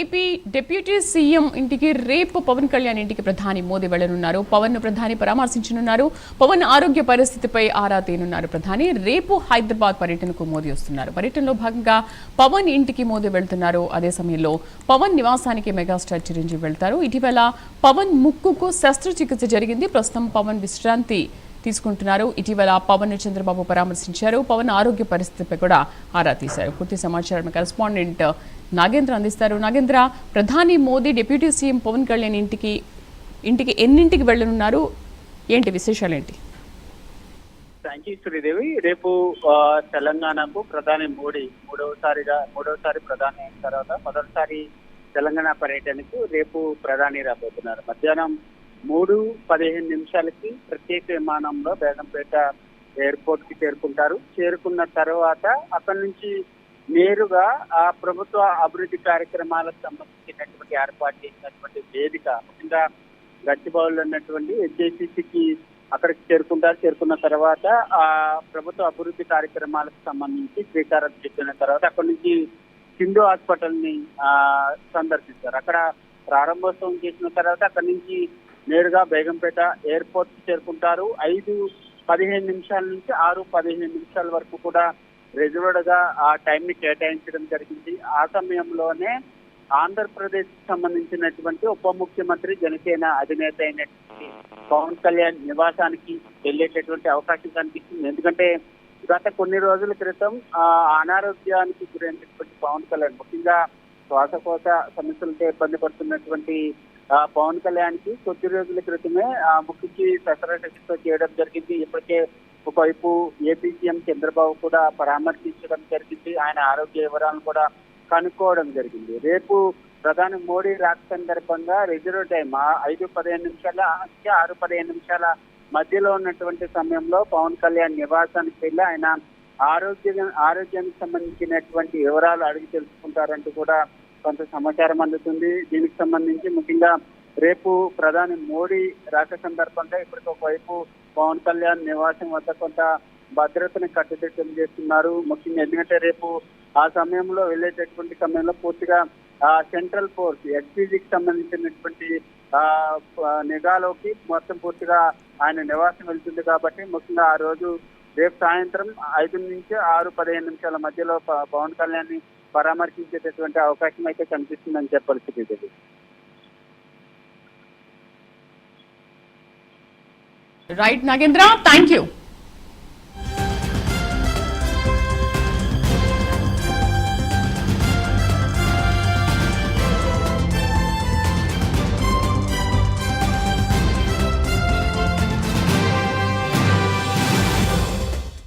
AP deputy CM ఇంటికి రేపు పవన్ కళ్యాణ్ ఇంటికి ప్రధాని మోదీ వెళ్లనున్నారు. పవన్ ను ప్రధాని పరామర్శించనున్నారు. పవన్ ఆరోగ్య పరిస్థితిపై ఆరా తీనున్నారు. ప్రధాని రేపు హైదరాబాద్ పర్యటనకు మోదీ వస్తున్నారు. పర్యటనలో భాగంగా పవన్ ఇంటికి మోదీ వెళ్తున్నారు. అదే సమయంలో పవన్ నివాసానికి మెగాస్టార్ చిరంజీవి వెళ్తారు. ఇటీవల పవన్ ముక్కుకు శస్త్రచికిత్స జరిగింది. ప్రస్తుతం పవన్ విశ్రాంతి తీసుకుంటున్నారు. ఇటీవల పవన్ ను చంద్రబాబు పరామర్శించారు. పవన్ ఆరోగ్య పరిస్థితిపై కూడా ఆరా తీశారు. పూర్తి సమాచారం కరెస్పాండెంట్ నాగేంద్ర అందిస్తారు. నాగేంద్ర, ప్రధాని మోదీ డిప్యూటీ సీఎం పవన్ కళ్యాణ్ ఇంటికి ఎన్నింటికి వెళ్లనున్నారు? ఏంటి విశేషాలు ఏంటి? Thank you Sridevi. రేపు తెలంగాణకు ప్రధాని మోడీ మూడవసారి ప్రధాని అయిన తర్వాత మొదటిసారి తెలంగాణ పర్యటనకు రేపు ప్రధాని రాబోతున్నారు. మధ్యాహ్నం 3:15 ప్రత్యేక విమానంలో బేగంపేట ఎయిర్పోర్ట్ కి చేరుకుంటారు. చేరుకున్న తర్వాత అక్కడి నుంచి నేరుగా ఆ ప్రభుత్వ అభివృద్ధి కార్యక్రమాలకు సంబంధించినటువంటి ఏర్పాటు చేసినటువంటి వేదిక, ముఖ్యంగా గచ్చిబౌలిలో ఉన్నటువంటి హెచ్ఐసిసికి అక్కడికి చేరుకుంటారు. చేరుకున్న తర్వాత ఆ ప్రభుత్వ అభివృద్ధి కార్యక్రమాలకు సంబంధించి శ్రీకారం చుట్టిన తర్వాత అక్కడి నుంచి సింధు హాస్పిటల్ ని సందర్శిస్తారు. అక్కడ ప్రారంభోత్సవం చేసిన తర్వాత అక్కడి నుంచి నేరుగా బేగంపేట ఎయిర్పోర్ట్ కి చేరుకుంటారు. 5:15 నుంచి 6:15 వరకు కూడా రిజర్వ్డ్ గా ఆ టైం ని కేటాయించడం జరిగింది. ఆ సమయంలోనే ఆంధ్రప్రదేశ్ కి సంబంధించినటువంటి ఉప ముఖ్యమంత్రి జనసేన అధినేత అయినటువంటి పవన్ కళ్యాణ్ నివాసానికి వెళ్లేటటువంటి అవకాశం కనిపిస్తుంది. ఎందుకంటే గత కొన్ని రోజుల క్రితం అనారోగ్యానికి గురైనటువంటి పవన్ కళ్యాణ్, ముఖ్యంగా శ్వాసకోశ సమస్యలతో ఇబ్బంది పడుతున్నటువంటి పవన్ కళ్యాణ్ కి కొద్ది రోజుల క్రితమే ముక్కుకి శస్త్రచికిత్స చేయడం జరిగింది. ఇప్పటికే ఒకవైపు ఏపీ సీఎం చంద్రబాబు కూడా పరామర్శించడం జరిగింది. ఆయన ఆరోగ్య వివరాలను కూడా కనుక్కోవడం జరిగింది. రేపు ప్రధాని మోడీ రాక సందర్భంగా రిజర్వ్ టైం 5:15 నుంచి 6:15 మధ్యలో ఉన్నటువంటి సమయంలో పవన్ కళ్యాణ్ నివాసానికి వెళ్ళి ఆయన ఆరోగ్యానికి సంబంధించినటువంటి వివరాలు అడిగి తెలుసుకుంటారంటూ కూడా కొంత సమాచారం అందుతుంది. దీనికి సంబంధించి ముఖ్యంగా రేపు ప్రధాని మోడీ రాక సందర్భంగా ఇప్పటికి ఒకవైపు పవన్ కళ్యాణ్ నివాసం వద్ద కొంత భద్రతను కట్టుదిట్టం చేస్తున్నారు. ముఖ్యంగా ఎందుకంటే రేపు ఆ సమయంలో వెళ్ళేటటువంటి సమయంలో పూర్తిగా సెంట్రల్ ఫోర్స్ ఎస్పీజీకి సంబంధించినటువంటి నిఘాలోకి మొత్తం పూర్తిగా ఆయన నివాసం వెళ్తుంది. కాబట్టి ముఖ్యంగా ఆ రోజు రేపు సాయంత్రం 5 నుంచి 6:15 మధ్యలో పవన్ కళ్యాణ్ ని పరామర్శించేటటువంటి అవకాశం అయితే కనిపిస్తుందని చెప్పాల్సింది. Right Nagendra, thank you.